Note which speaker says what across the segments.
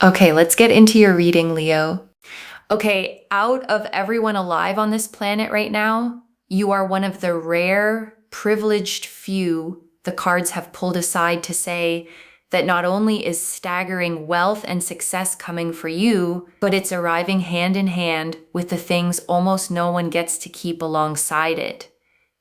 Speaker 1: Okay, let's get into your reading, Leo. Okay, out of everyone alive on this planet right now, you are one of the rare, privileged few the cards have pulled aside to say that not only is staggering wealth and success coming for you, but it's arriving hand in hand with the things almost no one gets to keep alongside it.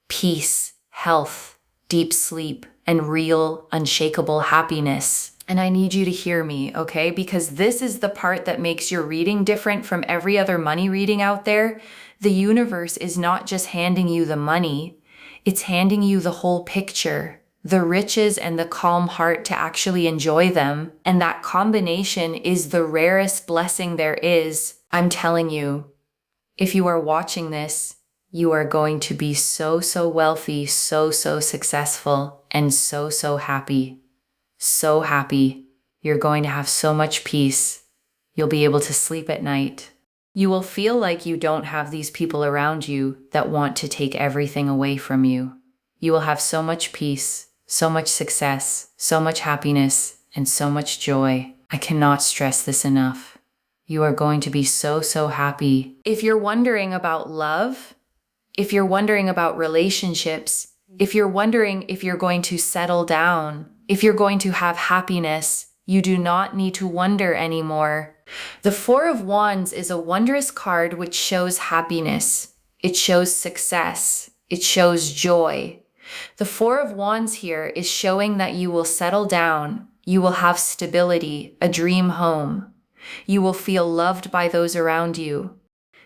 Speaker 1: Peace, health, deep sleep, and real, unshakable happiness. And I need you to hear me, okay? Because this is the part that makes your reading different from every other money reading out there. The universe is not just handing you the money, it's handing you the whole picture, the riches and the calm heart to actually enjoy them. And that combination is the rarest blessing there is. I'm telling you, if you are watching this, you are going to be so wealthy, so successful, and so happy. So happy. You're going to have so much peace. You'll be able to sleep at night. You will feel like you don't have these people around you that want to take everything away from you. You will have so much peace, so much success, so much happiness, and so much joy. I cannot stress this enough. You are going to be so happy. If you're wondering about love, if you're wondering about relationships, if you're wondering if you're going to settle down, if you're going to have happiness, you do not need to wonder anymore. The Four of Wands is a wondrous card which shows happiness. It shows success. It shows joy. The Four of Wands here is showing that you will settle down. You will have stability, a dream home. You will feel loved by those around you.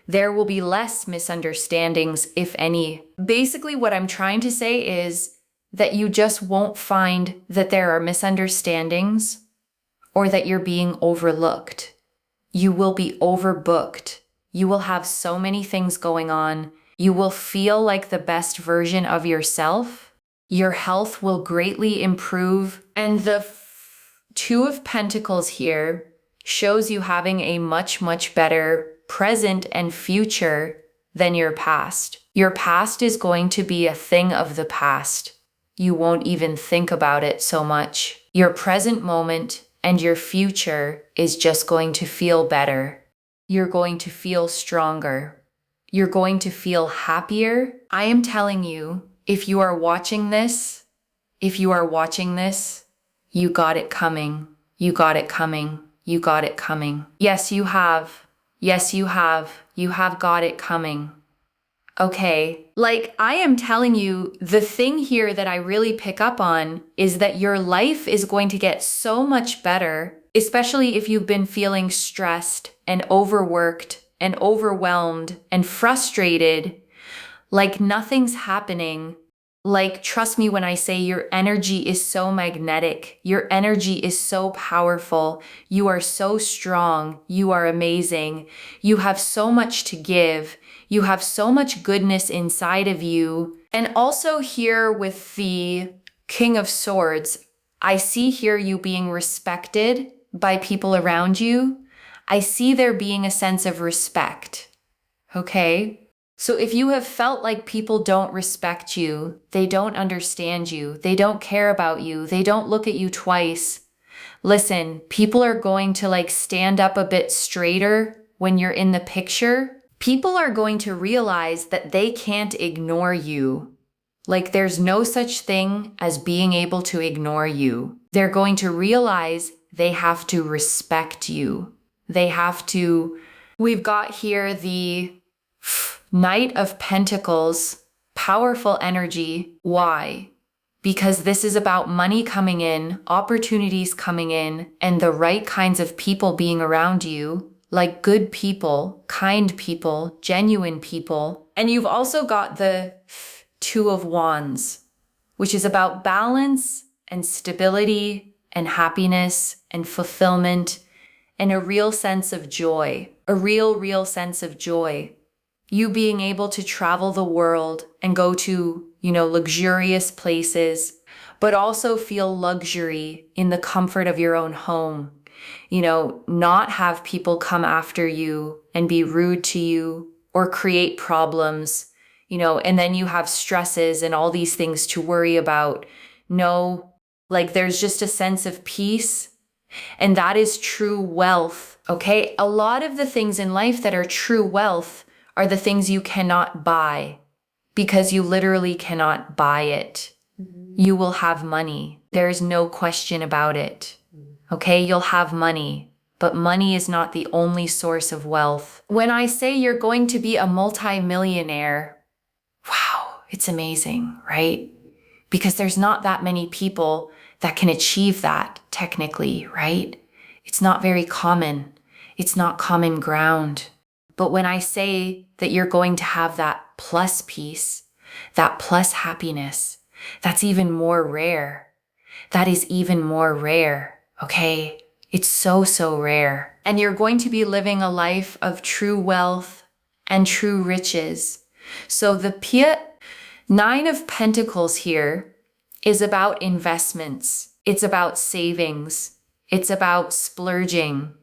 Speaker 1: There will be less misunderstandings, if any. Basically, what I'm trying to say is that you just won't find that there are misunderstandings or that you're being overlooked. You will be overbooked. You will have so many things going on. You will feel like the best version of yourself. Your health will greatly improve. And the Two of Pentacles here shows you having a much better present and future than your past. Your past is going to be a thing of the past. You won't even think about it so much. Your present moment and your future is just going to feel better. You're going to feel stronger. You're going to feel happier. I am telling you, if you are watching this, you got it coming. You got it coming. You got it coming. Yes, you have. Yes, you have. You have got it coming. Okay, like I am telling you, the thing here that I really pick up on is that your life is going to get so much better, especially if you've been feeling stressed and overworked and overwhelmed and frustrated, like nothing's happening. Like, trust me when I say your energy is so magnetic. Your energy is so powerful. You are so strong. You are amazing. You have so much to give. You have so much goodness inside of you. And also here with the King of Swords, I see here you being respected by people around you. I see there being a sense of respect. Okay? So if you have felt like people don't respect you, they don't understand you, they don't care about you, they don't look at you twice, listen, people are going to stand up a bit straighter when you're in the picture. People are going to realize that they can't ignore you. Like there's no such thing as being able to ignore you. They're going to realize they have to respect you. They have to. We've got here the Knight of Pentacles, powerful energy. Why? Because this is about money coming in, opportunities coming in, and the right kinds of people being around you, like good people, kind people, genuine people. And you've also got the Two of Wands, which is about balance and stability and happiness and fulfillment and a real sense of joy, a real sense of joy. You being able to travel the world and go to, luxurious places, but also feel luxury in the comfort of your own home. Not have people come after you and be rude to you or create problems, and then you have stresses and all these things to worry about. No, there's just a sense of peace And that is true wealth, okay? A lot of the things in life that are true wealth are the things you cannot buy because you literally cannot buy it. You will have money. There is no question about it. Okay, you'll have money, but money is not the only source of wealth. When I say you're going to be a multi-millionaire, wow, it's amazing, right? Because there's not that many people that can achieve that technically, right? It's not very common. It's not common ground. But when I say that you're going to have that plus peace, that plus happiness, that's even more rare. That is even more rare, okay? It's so, so rare. And you're going to be living a life of true wealth and true riches. So the Nine of Pentacles here is about investments. It's about savings. It's about splurging.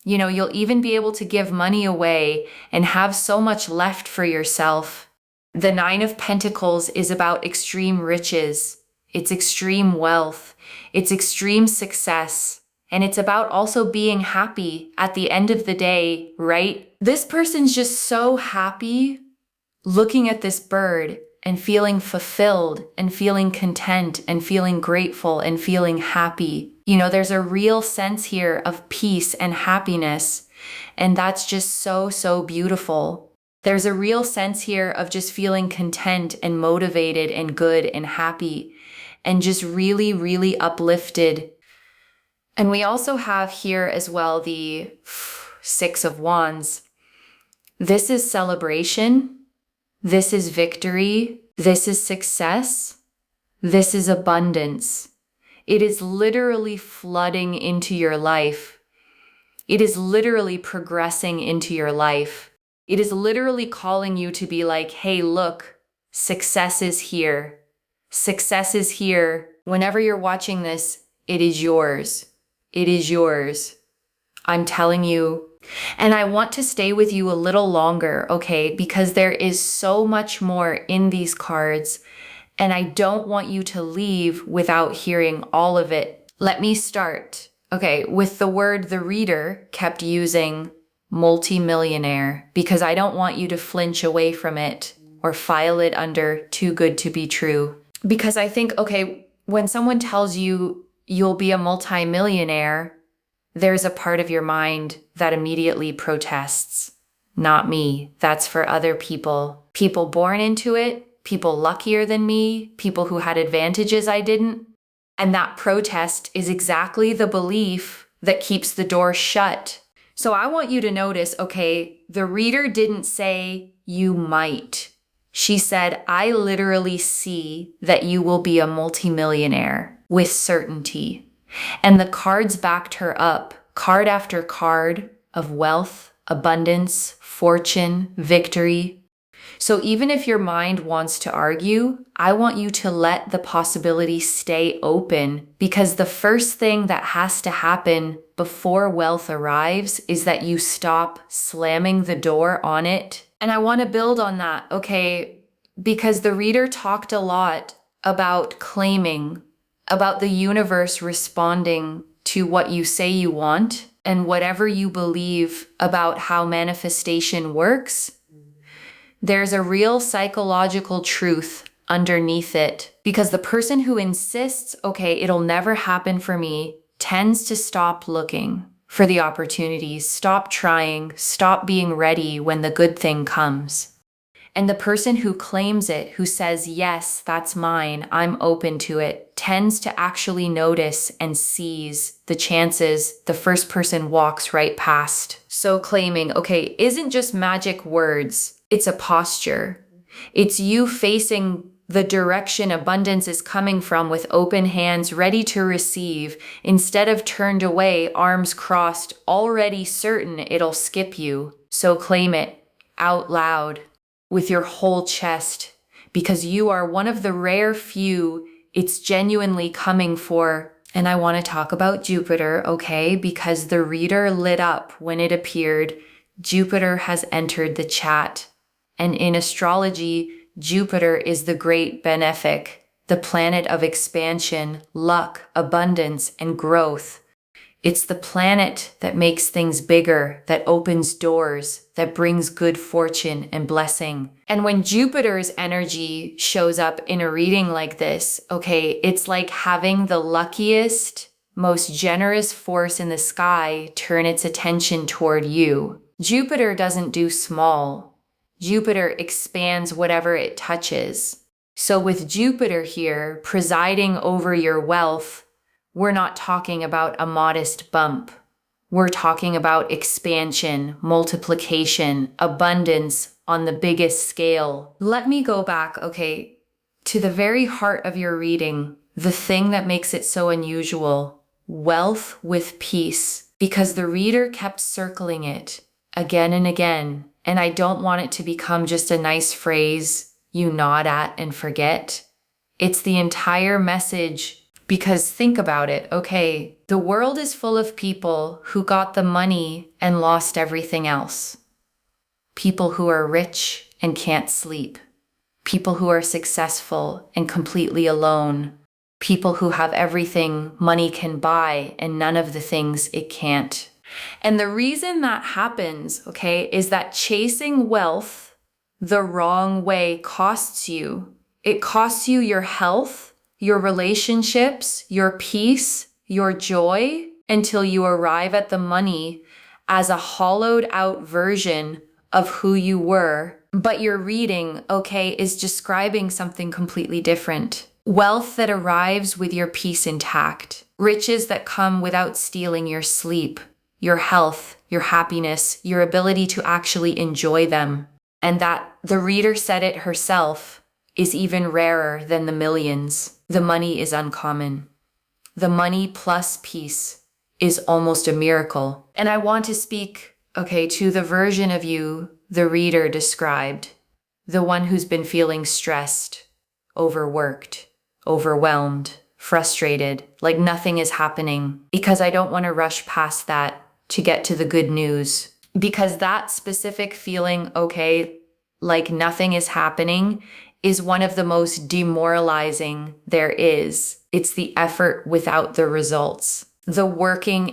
Speaker 1: You know, you'll even be able to give money away and have so much left for yourself. The Nine of Pentacles is about extreme riches. It's extreme wealth. It's extreme success. And it's about also being happy at the end of the day, right? This person's just so happy looking at this bird and feeling fulfilled and feeling content and feeling grateful and feeling happy. You know, there's a real sense here of peace and happiness. And that's just so, so beautiful. There's a real sense here of just feeling content and motivated and good and happy and just really, really uplifted. And we also have here as well the Six of Wands. This is celebration. This is victory. This is success. This is abundance. It is literally flooding into your life. It is literally progressing into your life. It is literally calling you to be like, hey, look, success is here. Success is here. Whenever you're watching this, it is yours. It is yours. I'm telling you. And I want to stay with you a little longer, okay? Because there is so much more in these cards, and I don't want you to leave without hearing all of it. Let me start, okay, with the word the reader kept using multi-millionaire, because I don't want you to flinch away from it or file it under too good to be true. Because I think, okay, when someone tells you you'll be a multi-millionaire, there's a part of your mind that immediately protests. Not me. That's for other people. People born into it, people luckier than me, people who had advantages I didn't. And that protest is exactly the belief that keeps the door shut. So I want you to notice, okay, the reader didn't say you might. She said, I literally see that you will be a multimillionaire with certainty. And the cards backed her up, card after card of wealth, abundance, fortune, victory. So even if your mind wants to argue, I want you to let the possibility stay open, because the first thing that has to happen before wealth arrives is that you stop slamming the door on it. And I want to build on that, okay? Because the reader talked a lot about claiming, about the universe responding to what you say you want, and whatever you believe about how manifestation works. There's a real psychological truth underneath it, because the person who insists, okay, it'll never happen for me, tends to stop looking for the opportunities, stop trying, stop being ready when the good thing comes. And the person who claims it, who says, yes, that's mine, I'm open to it, tends to actually notice and seize the chances the first person walks right past. So claiming, okay, isn't just magic words. It's a posture. It's you facing the direction abundance is coming from with open hands, ready to receive, instead of turned away, arms crossed, already certain it'll skip you. So claim it out loud with your whole chest, because you are one of the rare few it's genuinely coming for. And I want to talk about Jupiter, okay? Because the reader lit up when it appeared. Jupiter has entered the chat. And in astrology, Jupiter is the great benefic, the planet of expansion, luck, abundance, and growth. It's the planet that makes things bigger, that opens doors, that brings good fortune and blessing. And when Jupiter's energy shows up in a reading like this, okay, it's like having the luckiest, most generous force in the sky turn its attention toward you. Jupiter doesn't do small. Jupiter expands whatever it touches. So with Jupiter here presiding over your wealth, we're not talking about a modest bump. We're talking about expansion, multiplication, abundance on the biggest scale. Let me go back, okay, to the very heart of your reading, the thing that makes it so unusual, wealth with peace, because the reader kept circling it again and again. And I don't want it to become just a nice phrase you nod at and forget. It's the entire message. Because think about it, okay, the world is full of people who got the money and lost everything else. People who are rich and can't sleep. People who are successful and completely alone. People who have everything money can buy and none of the things it can't. And the reason that happens, okay, is that chasing wealth the wrong way costs you. It costs you your health, your relationships, your peace, your joy, until you arrive at the money as a hollowed out version of who you were. But your reading, okay, is describing something completely different. Wealth that arrives with your peace intact. Riches that come without stealing your sleep, your health, your happiness, your ability to actually enjoy them. And that, the reader said it herself, is even rarer than the millions. The money is uncommon. The money plus peace is almost a miracle. And I want to speak, okay, to the version of you the reader described, the one who's been feeling stressed, overworked, overwhelmed, frustrated, like nothing is happening, because I don't want to rush past that to get to the good news. Because that specific feeling, okay, like nothing is happening, is one of the most demoralizing there is. It's the effort without the results. The working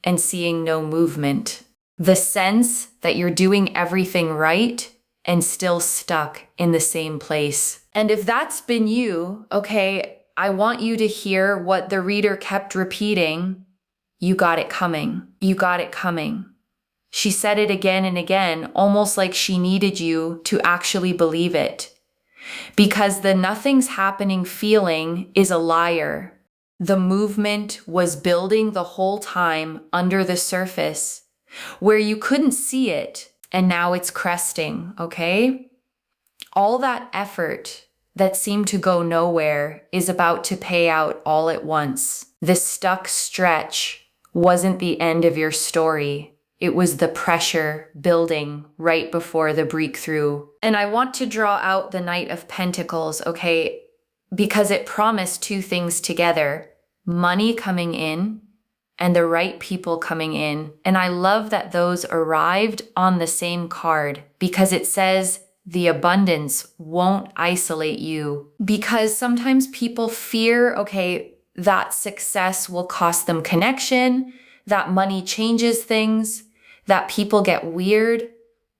Speaker 1: and seeing no movement. The sense that you're doing everything right and still stuck in the same place. And if that's been you, okay, I want you to hear what the reader kept repeating. You got it coming. You got it coming. She said it again and again, almost like she needed you to actually believe it. Because the nothing's happening feeling is a liar. The movement was building the whole time under the surface, where you couldn't see it, and now it's cresting, okay? All that effort that seemed to go nowhere is about to pay out all at once. The stuck stretch wasn't the end of your story. It was the pressure building right before the breakthrough. And I want to draw out the Knight of Pentacles, okay, because it promised two things together. Money coming in and the right people coming in. And I love that those arrived on the same card because it says the abundance won't isolate you. Because sometimes people fear, okay, that success will cost them connection, that money changes things, that people get weird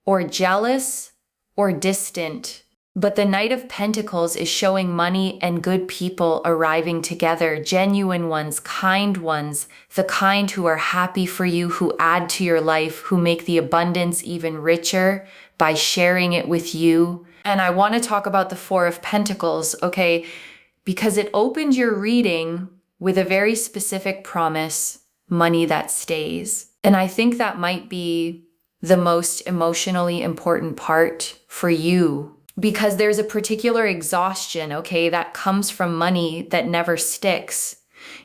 Speaker 1: or jealous or distant. But the Knight of Pentacles is showing money and good people arriving together, genuine ones, kind ones, the kind who are happy for you, who add to your life, who make the abundance even richer by sharing it with you. And I want to talk about the Four of Pentacles, okay, because it opened your reading with a very specific promise, money that stays. And I think that might be the most emotionally important part for you, because there's a particular exhaustion, okay, that comes from money that never sticks.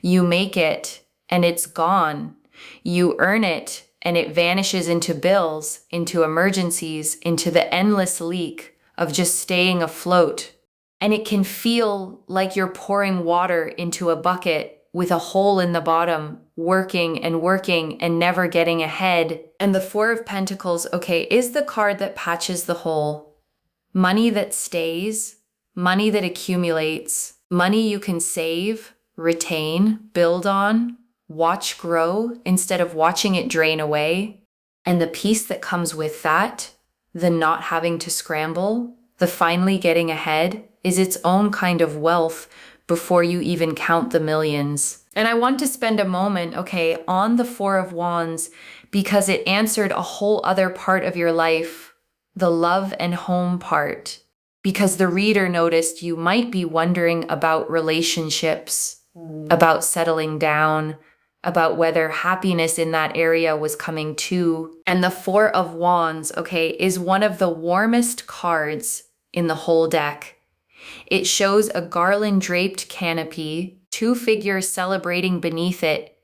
Speaker 1: You make it and it's gone. You earn it and it vanishes into bills, into emergencies, into the endless leak of just staying afloat. And it can feel like you're pouring water into a bucket with a hole in the bottom, working and never getting ahead. And the Four of Pentacles, okay, is the card that patches the hole. Money that stays, money that accumulates, money you can save, retain, build on, watch grow instead of watching it drain away. And the peace that comes with that, the not having to scramble, the finally getting ahead, is its own kind of wealth before you even count the millions. And I want to spend a moment, okay, on the Four of Wands because it answered a whole other part of your life, the love and home part. Because the reader noticed you might be wondering about relationships, about settling down, about whether happiness in that area was coming too. And the Four of Wands, okay, is one of the warmest cards in the whole deck. It shows a garland draped canopy, two figures celebrating beneath it,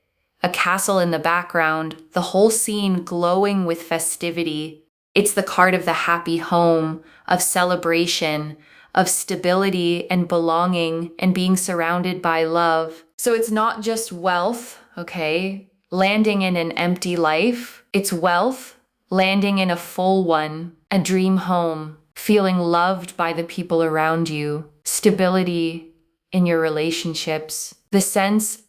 Speaker 1: a castle in the background, the whole scene glowing with festivity. It's the card of the happy home, of celebration, of stability and belonging and being surrounded by love. So it's not just wealth, okay, landing in an empty life. It's wealth, landing in a full one, a dream home, feeling loved by the people around you, stability in your relationships, the sense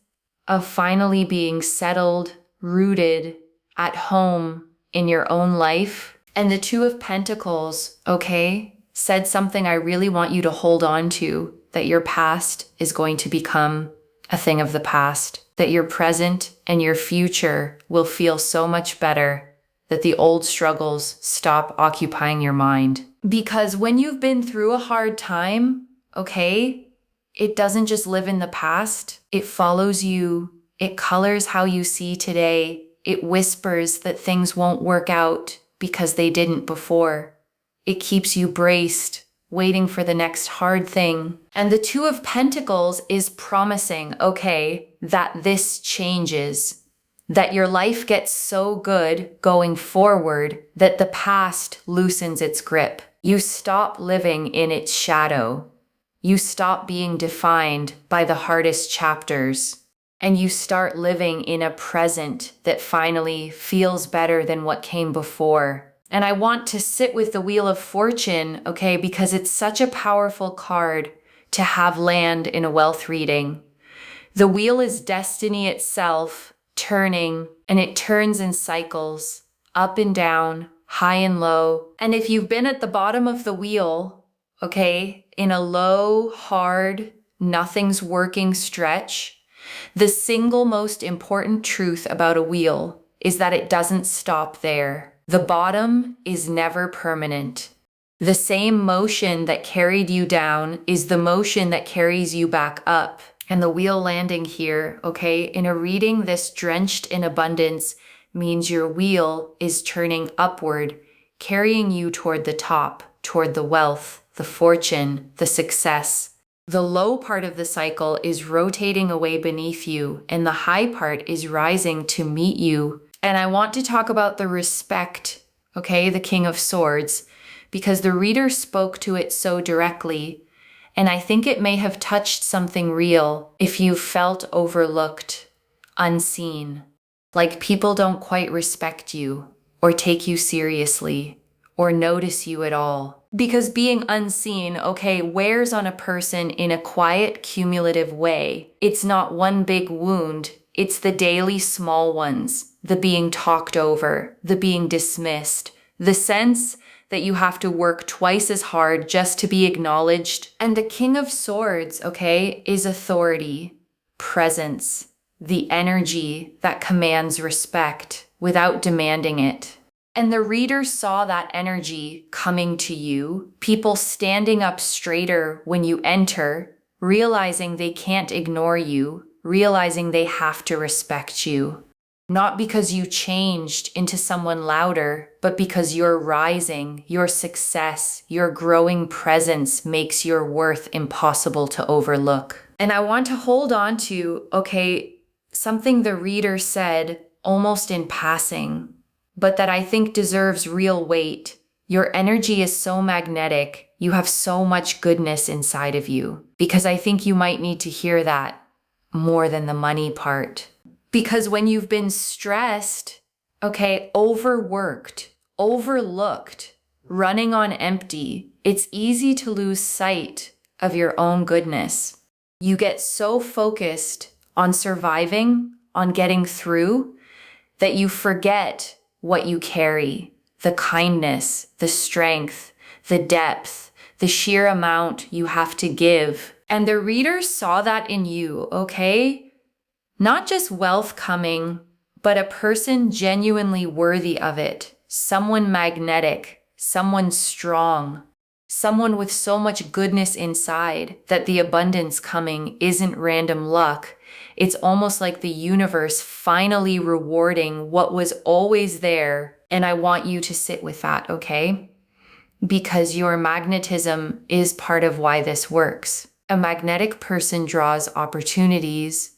Speaker 1: of finally being settled, rooted, at home in your own life. And the Two of Pentacles, okay, said something I really want you to hold on to, that your past is going to become a thing of the past, that your present and your future will feel so much better, that the old struggles stop occupying your mind. Because when you've been through a hard time, okay, it doesn't just live in the past, it follows you, it colors how you see today, it whispers that things won't work out because they didn't before. It keeps you braced, waiting for the next hard thing. And the Two of Pentacles is promising, okay, that this changes, that your life gets so good going forward that the past loosens its grip. You stop living in its shadow. You stop being defined by the hardest chapters. And you start living in a present that finally feels better than what came before. And I want to sit with the Wheel of Fortune, okay, because it's such a powerful card to have land in a wealth reading. The wheel is destiny itself, turning, and it turns in cycles, up and down, high and low. And if you've been at the bottom of the wheel, okay, in a low, hard, nothing's working stretch, the single most important truth about a wheel is that it doesn't stop there. The bottom is never permanent. The same motion that carried you down is the motion that carries you back up. And the wheel landing here, okay, in a reading this drenched in abundance means your wheel is turning upward, carrying you toward the top, toward the wealth, the fortune, the success. The low part of the cycle is rotating away beneath you, and the high part is rising to meet you. And I want to talk about the respect, okay, the King of Swords, because the reader spoke to it so directly. And I think it may have touched something real if you felt overlooked, unseen, like people don't quite respect you or take you seriously or notice you at all. Because being unseen, okay, wears on a person in a quiet, cumulative way. It's not one big wound. It's the daily small ones, the being talked over, the being dismissed, the sense that you have to work twice as hard just to be acknowledged. And the King of Swords, okay, is authority, presence, the energy that commands respect without demanding it. And the reader saw that energy coming to you, people standing up straighter when you enter, realizing they can't ignore you, realizing they have to respect you. Not because you changed into someone louder, but because you're rising, your success, your growing presence makes your worth impossible to overlook. And I want to hold on to, okay, something the reader said almost in passing, but that I think deserves real weight. Your energy is so magnetic. You have so much goodness inside of you, because I think you might need to hear that more than the money part. Because when you've been stressed, okay, overworked, overlooked, running on empty, it's easy to lose sight of your own goodness. You get so focused on surviving, on getting through that you forget what you carry, the kindness, the strength, the depth, the sheer amount you have to give. And the reader saw that in you, okay? Not just wealth coming, but a person genuinely worthy of it, someone magnetic, someone strong, someone with so much goodness inside that the abundance coming isn't random luck. It's almost like the universe finally rewarding what was always there. And I want you to sit with that, okay? Because your magnetism is part of why this works. A magnetic person draws opportunities,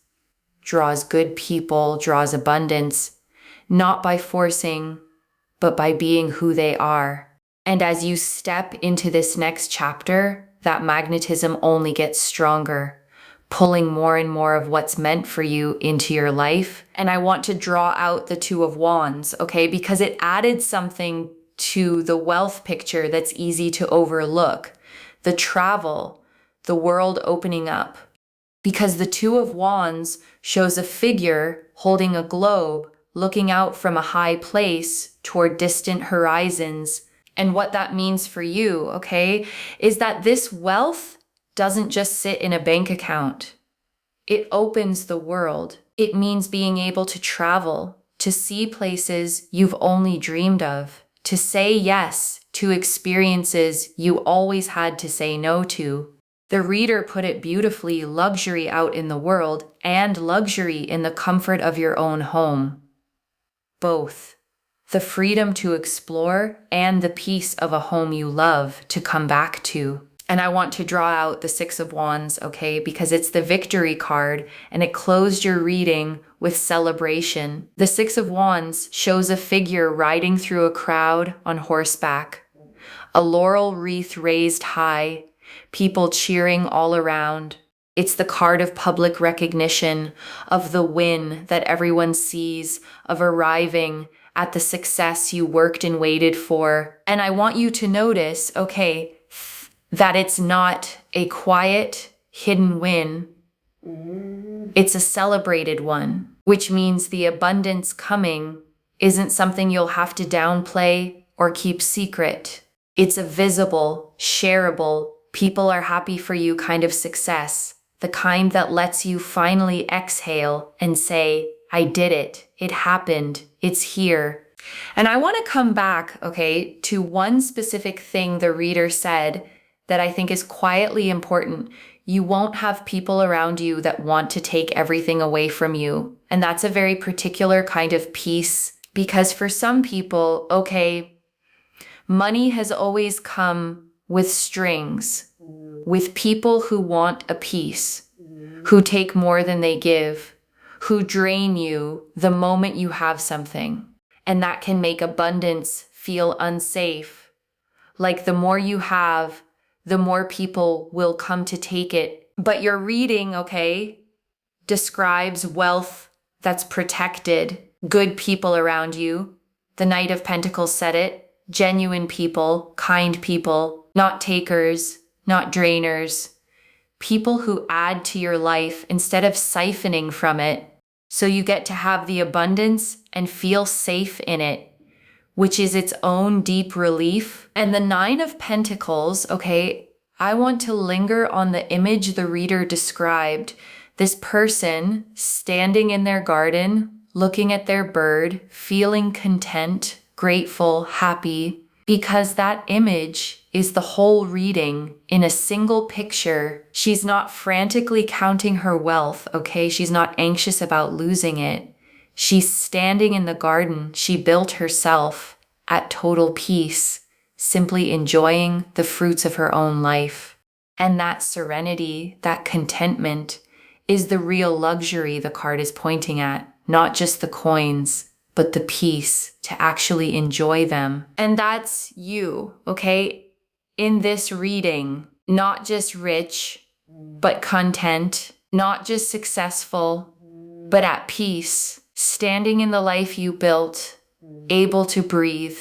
Speaker 1: draws good people, draws abundance, not by forcing, but by being who they are. And as you step into this next chapter, that magnetism only gets stronger, pulling more and more of what's meant for you into your life. And I want to draw out the Two of Wands, okay? Because it added something to the wealth picture that's easy to overlook. The travel, the world opening up. Because the Two of Wands shows a figure holding a globe, looking out from a high place toward distant horizons. And what that means for you, okay, is that this wealth doesn't just sit in a bank account. It opens the world. It means being able to travel, to see places you've only dreamed of, to say yes to experiences you always had to say no to. The reader put it beautifully, luxury out in the world and luxury in the comfort of your own home. Both. The freedom to explore and the peace of a home you love to come back to. And I want to draw out the Six of Wands, okay, because it's the victory card and it closed your reading with celebration. The Six of Wands shows a figure riding through a crowd on horseback, a laurel wreath raised high, people cheering all around. It's the card of public recognition, of the win that everyone sees, of arriving at the success you worked and waited for. And I want you to notice, okay, that it's not a quiet, hidden win. It's a celebrated one, which means the abundance coming isn't something you'll have to downplay or keep secret. It's a visible, shareable, people are happy for you kind of success, the kind that lets you finally exhale and say, I did it. It happened. It's here. And I want to come back, okay, to one specific thing the reader said that I think is quietly important. You won't have people around you that want to take everything away from you. And that's a very particular kind of peace, because for some people, okay, money has always come with strings, with people who want a piece, who take more than they give, who drain you the moment you have something. And that can make abundance feel unsafe. Like the more you have, the more people will come to take it. But your reading, okay, describes wealth that's protected, good people around you. The Knight of Pentacles said it, genuine people, kind people, not takers, not drainers, people who add to your life instead of siphoning from it. So you get to have the abundance and feel safe in it, which is its own deep relief. And the Nine of Pentacles, okay, I want to linger on the image the reader described. This person standing in their garden, looking at their bird, feeling content, grateful, happy, because that image is the whole reading in a single picture. She's not frantically counting her wealth, okay? She's not anxious about losing it. She's standing in the garden she built herself at total peace, simply enjoying the fruits of her own life. And that serenity, that contentment, is the real luxury the card is pointing at, not just the coins, but the peace to actually enjoy them. And that's you, okay? In this reading, not just rich, but content, not just successful, but at peace, standing in the life you built, able to breathe,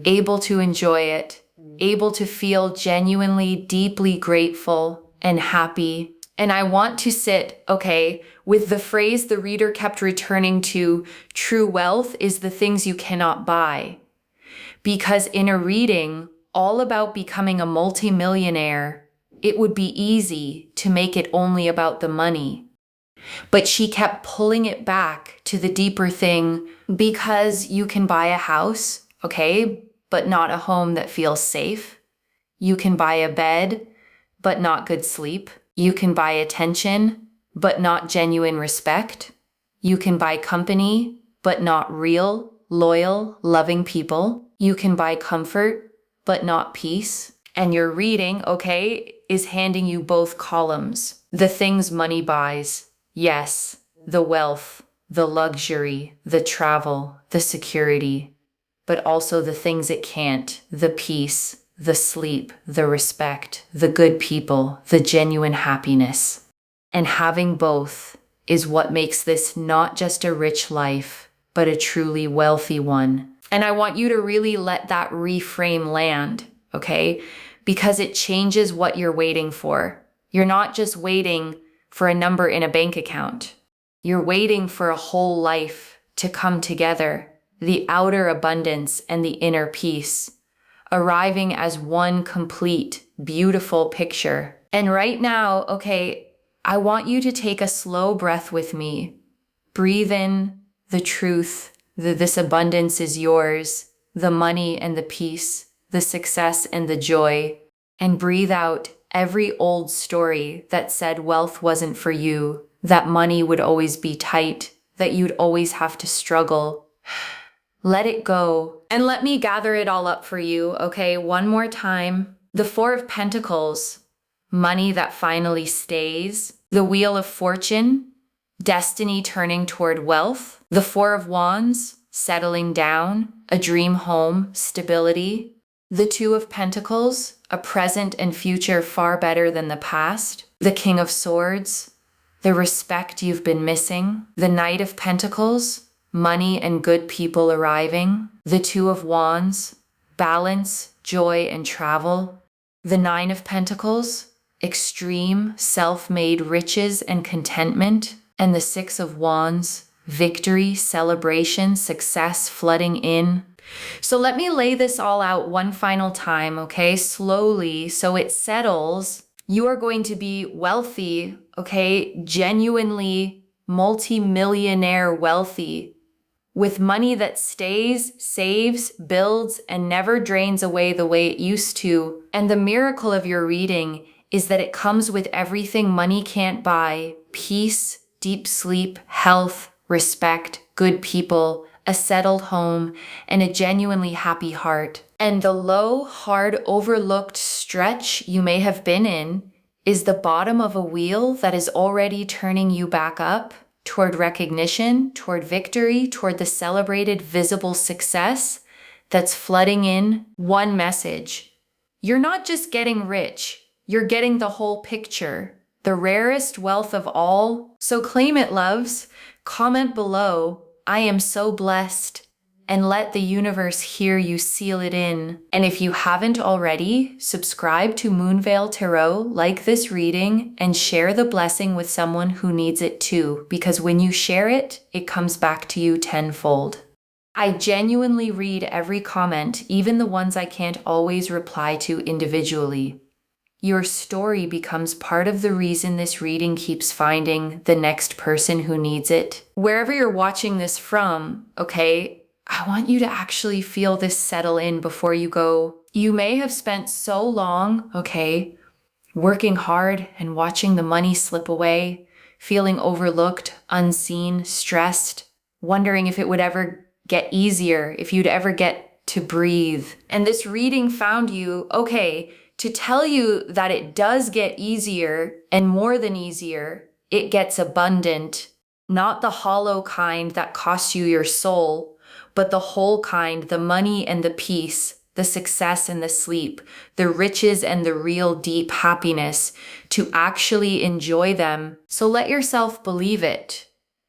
Speaker 1: able to enjoy it, able to feel genuinely, deeply grateful and happy. And I want to sit, okay, with the phrase the reader kept returning to, true wealth is the things you cannot buy. Because in a reading all about becoming a multimillionaire, it would be easy to make it only about the money. But she kept pulling it back to the deeper thing, because you can buy a house, okay, but not a home that feels safe. You can buy a bed, but not good sleep. You can buy attention, but not genuine respect. You can buy company, but not real, loyal, loving people. You can buy comfort, but not peace. And your reading, okay, is handing you both columns. The things money buys. Yes, the wealth, the luxury, the travel, the security, but also the things it can't, the peace, the sleep, the respect, the good people, the genuine happiness. And having both is what makes this not just a rich life, but a truly wealthy one. And I want you to really let that reframe land, okay? Because it changes what you're waiting for. You're not just waiting for a number in a bank account. You're waiting for a whole life to come together, the outer abundance and the inner peace, arriving as one complete, beautiful picture. And right now, okay, I want you to take a slow breath with me. Breathe in the truth that this abundance is yours, the money and the peace, the success and the joy, and breathe out every old story that said wealth wasn't for you, that money would always be tight, that you'd always have to struggle. Let it go. And let me gather it all up for you, okay? One more time. The Four of Pentacles, money that finally stays. The Wheel of Fortune, destiny turning toward wealth. The Four of Wands, settling down, a dream home, stability. The Two of Pentacles, a present and future far better than the past. The King of Swords, the respect you've been missing. The Knight of Pentacles, money and good people arriving. The Two of Wands, balance, joy, and travel. The Nine of Pentacles, extreme, self-made riches and contentment. And the Six of Wands, victory, celebration, success flooding in. So let me lay this all out one final time, okay? Slowly, so it settles. You are going to be wealthy, okay? Genuinely multi-millionaire wealthy, with money that stays, saves, builds, and never drains away the way it used to. And the miracle of your reading is that it comes with everything money can't buy: peace, deep sleep, health, respect, good people, a settled home, and a genuinely happy heart. And the low, hard, overlooked stretch you may have been in is the bottom of a wheel that is already turning you back up toward recognition, toward victory, toward the celebrated visible success that's flooding in. One message: you're not just getting rich, you're getting the whole picture, the rarest wealth of all. So claim it, loves. Comment below, I am so blessed, and let the universe hear you seal it in. And if you haven't already, subscribe to Moonveil Tarot, like this reading, and share the blessing with someone who needs it too, because when you share it, it comes back to you tenfold. I genuinely read every comment, even the ones I can't always reply to individually. Your story becomes part of the reason this reading keeps finding the next person who needs it. Wherever you're watching this from, okay, I want you to actually feel this settle in before you go. You may have spent so long, okay, working hard and watching the money slip away, feeling overlooked, unseen, stressed, wondering if it would ever get easier, if you'd ever get to breathe. And this reading found you, okay, to tell you that it does get easier, and more than easier, it gets abundant. Not the hollow kind that costs you your soul, but the whole kind, the money and the peace, the success and the sleep, the riches and the real deep happiness, to actually enjoy them. So let yourself believe it.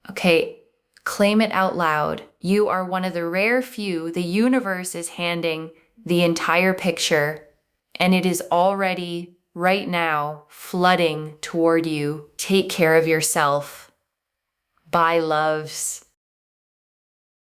Speaker 1: Okay, claim it out loud. You are one of the rare few the universe is handing the entire picture, and it is already right now flooding toward you. Take care of yourself. Bye, loves.